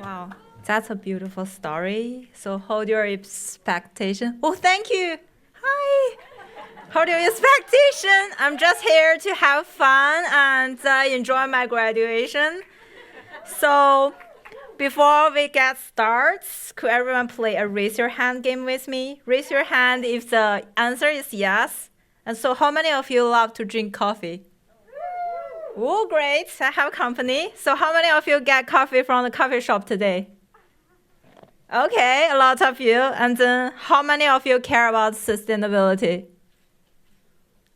Wow, that's a beautiful story. So hold your expectation. Oh, thank you. Hi. Hold your expectation. I'm just here to have fun and enjoy my graduation. So before we get started, could everyone play a raise your hand game with me? Raise your hand if the answer is yes. And so how many of you love to drink coffee? Oh, great. I have company. So how many of you get coffee from the coffee shop today? Okay, a lot of you. And then how many of you care about sustainability?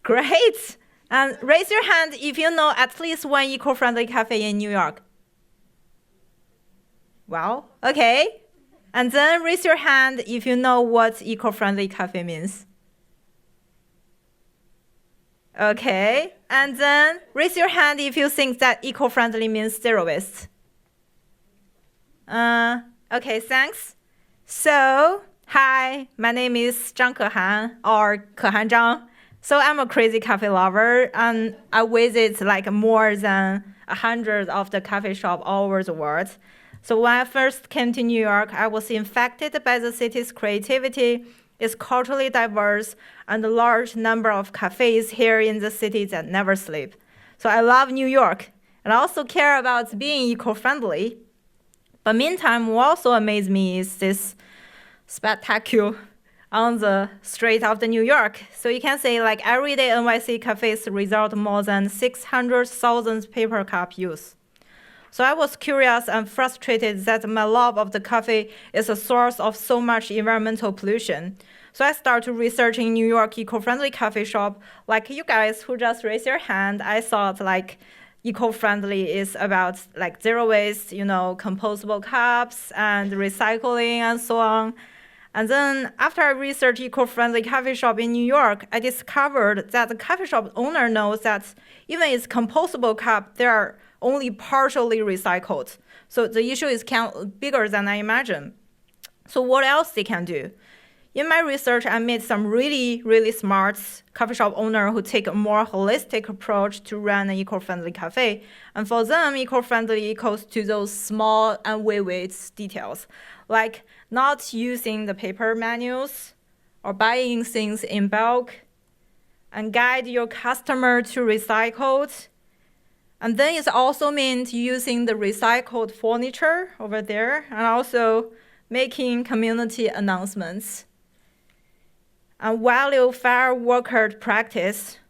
Great. And raise your hand if you know at least one eco-friendly cafe in New York. Wow, okay. And then raise your hand if you know what eco-friendly cafe means. Okay, and then raise your hand if you think that eco-friendly means zero waste. Okay, thanks. So, hi, my name is Zhang Kehan, or Kehan Zhang. So I'm a crazy coffee lover, and I visit like more than 100 of the coffee shops all over the world. So when I first came to New York, I was infected by the city's creativity. It's culturally diverse and a large number of cafes here in the city that never sleep. So I love New York and I also care about being eco-friendly. But meantime, what also amazed me is this spectacle on the street of the New York. So you can say like everyday NYC cafes result more than 600,000 paper cup use. So I was curious and frustrated that my love of the coffee is a source of so much environmental pollution. So I started researching New York eco-friendly coffee shop. Like you guys who just raised your hand, I thought like eco-friendly is about like zero waste, compostable cups and recycling and so on. And then after I researched eco-friendly coffee shop in New York, I discovered that the coffee shop owner knows that even its compostable cup, they are only partially recycled. So the issue is bigger than I imagined. So what else they can do? In my research, I met some really, really smart coffee shop owner who take a more holistic approach to run an eco-friendly cafe. And for them, eco-friendly equals to those small and vivid details, like not using the paper manuals or buying things in bulk, and guide your customer to recycled. And then it also means using the recycled furniture over there and also making community announcements. And value fair worker practice,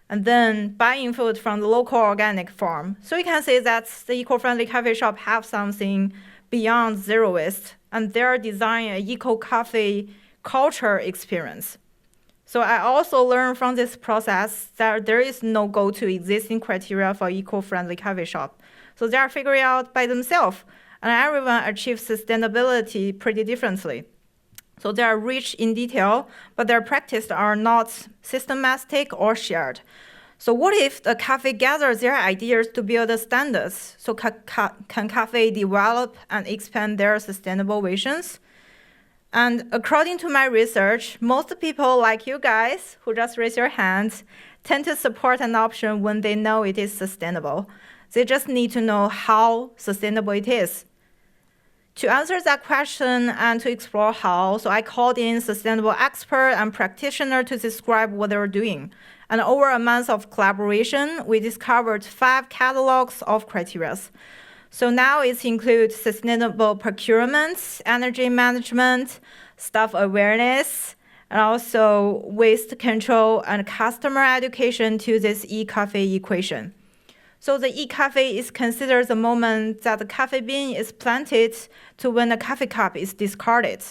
and then buying food from the local organic farm. So you can say that the eco-friendly coffee shop have something beyond zero waste, and they're designing an eco-coffee culture experience. So I also learned from this process that there is no go-to existing criteria for eco-friendly coffee shop. So they are figuring out by themselves, and everyone achieves sustainability pretty differently. So they are rich in detail, but their practices are not systematic or shared. So what if the cafe gathers their ideas to build the standards? So can cafe develop and expand their sustainable visions? And according to my research, most people like you guys who just raise your hands tend to support an option when they know it is sustainable. They just need to know how sustainable it is. To answer that question and to explore how, so I called in sustainable expert and practitioner to describe what they were doing. And over a month of collaboration, we discovered 5 catalogs of criteria. So now it includes sustainable procurement, energy management, staff awareness, and also waste control and customer education to this e-coffee equation. So the e-coffee is considered the moment that the coffee bean is planted to when the coffee cup is discarded.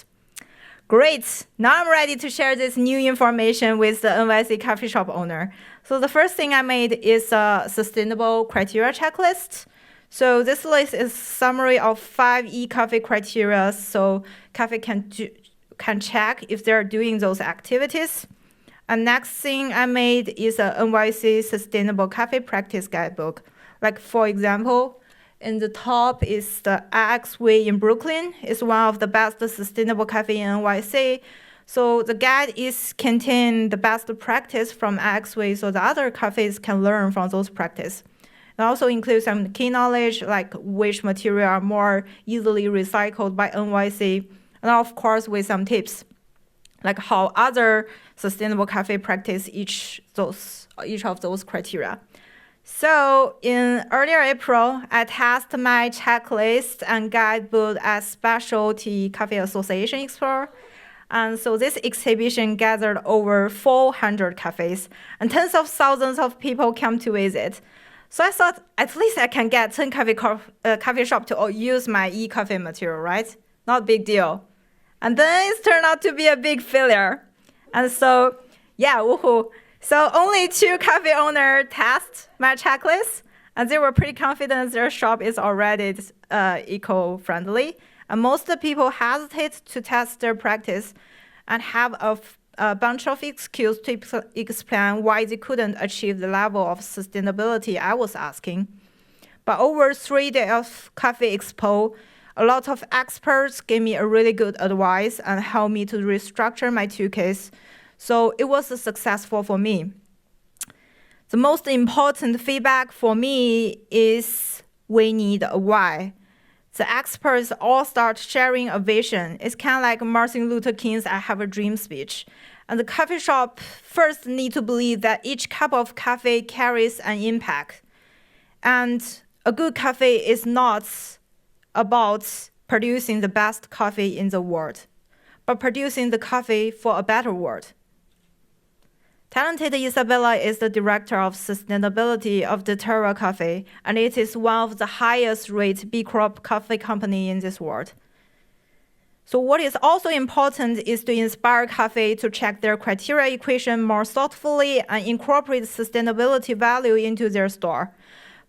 Great, now I'm ready to share this new information with the NYC coffee shop owner. So the first thing I made is a sustainable criteria checklist. So this list is a summary of 5 e-coffee criteria, so coffee can check if they're doing those activities. And next thing I made is a NYC Sustainable Coffee Practice Guidebook. Like for example, in the top is the Alex Way in Brooklyn. It's one of the best sustainable coffee in NYC. So the guide is contain the best practice from Alex Way, so the other cafes can learn from those practice. It also includes some key knowledge, like which material are more easily recycled by NYC, and of course with some tips, like how other sustainable cafe practice each of those criteria. So in earlier April, I tested my checklist and guidebook at Specialty Coffee Association Explore. And so this exhibition gathered over 400 cafes, and tens of thousands of people came to visit. So I thought at least I can get 10 coffee shop to use my Ecoffee material, right? Not a big deal. And then it turned out to be a big failure. And so, yeah, woohoo. So only 2 cafe owners test my checklist, and they were pretty confident their shop is already eco-friendly. And most people hesitate to test their practice and have a bunch of excuses to explain why they couldn't achieve the level of sustainability I was asking. But over 3 days of Cafe Expo, a lot of experts gave me a really good advice and helped me to restructure my 2 cases. So it was successful for me. The most important feedback for me is we need a why. The experts all start sharing a vision. It's kind of like Martin Luther King's I Have a Dream speech. And the coffee shop first need to believe that each cup of coffee carries an impact. And a good cafe is not about producing the best coffee in the world, but producing the coffee for a better world. Talented Isabella is the director of sustainability of the Terra Cafe, and it is one of the highest rate B Corp coffee company in this world. So what is also important is to inspire cafe to check their criteria equation more thoughtfully and incorporate sustainability value into their store.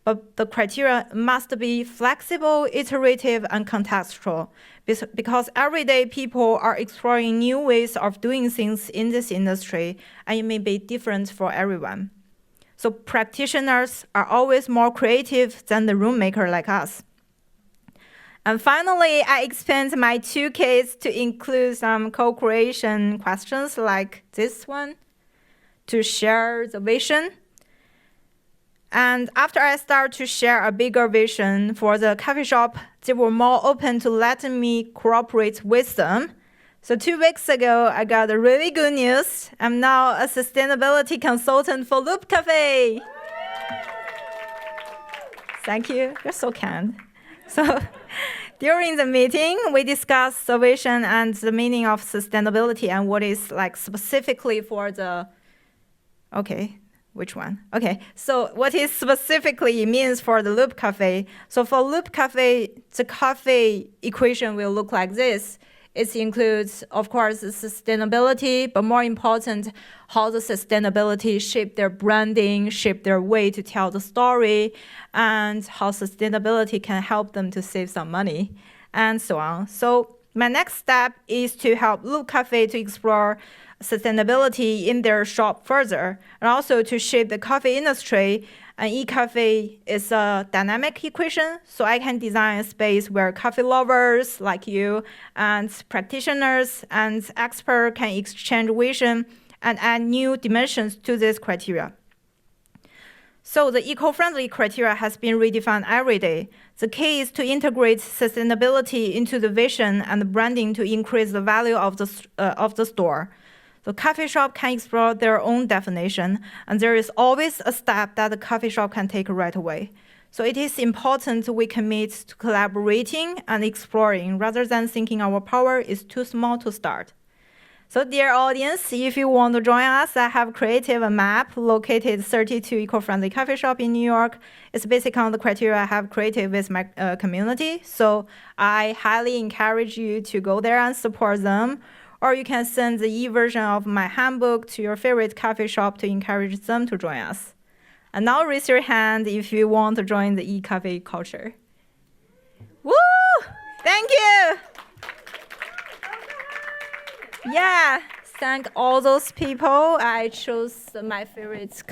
But the criteria must be flexible, iterative, and contextual, because every day people are exploring new ways of doing things in this industry, and it may be different for everyone. So practitioners are always more creative than the room maker like us. And finally, I expand my 2 cases to include some co-creation questions like this one, to share the vision. And after I started to share a bigger vision for the coffee shop, they were more open to letting me cooperate with them. So 2 weeks ago, I got a really good news. I'm now a sustainability consultant for Loop Cafe. Thank you. You're so kind. So during the meeting, we discussed the vision and the meaning of sustainability and what is like specifically for the, okay. Which one? Okay, so what it specifically means for the Loop Cafe. So for Loop Cafe, the coffee equation will look like this. It includes, of course, sustainability, but more important, how the sustainability shape their branding, shape their way to tell the story, and how sustainability can help them to save some money, and so on. So my next step is to help Loop Cafe to explore sustainability in their shop further, and also to shape the coffee industry. And Ecoffee is a dynamic equation, so I can design a space where coffee lovers like you and practitioners and experts can exchange vision and add new dimensions to this criteria. So the eco-friendly criteria has been redefined every day. The key is to integrate sustainability into the vision and the branding to increase the value of the store. The coffee shop can explore their own definition, and there is always a step that the coffee shop can take right away. So it is important we commit to collaborating and exploring rather than thinking our power is too small to start. So dear audience, if you want to join us, I have created a map located 32 eco-friendly coffee shop in New York. It's based on the criteria I have created with my community. So I highly encourage you to go there and support them. Or you can send the e-version of my handbook to your favorite coffee shop to encourage them to join us. And now raise your hand if you want to join the e-coffee culture. Woo! Thank you! Yeah, thank all those people. I chose my favorite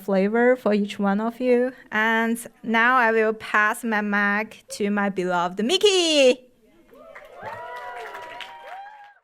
flavor for each one of you. And now I will pass my mic to my beloved Mickey.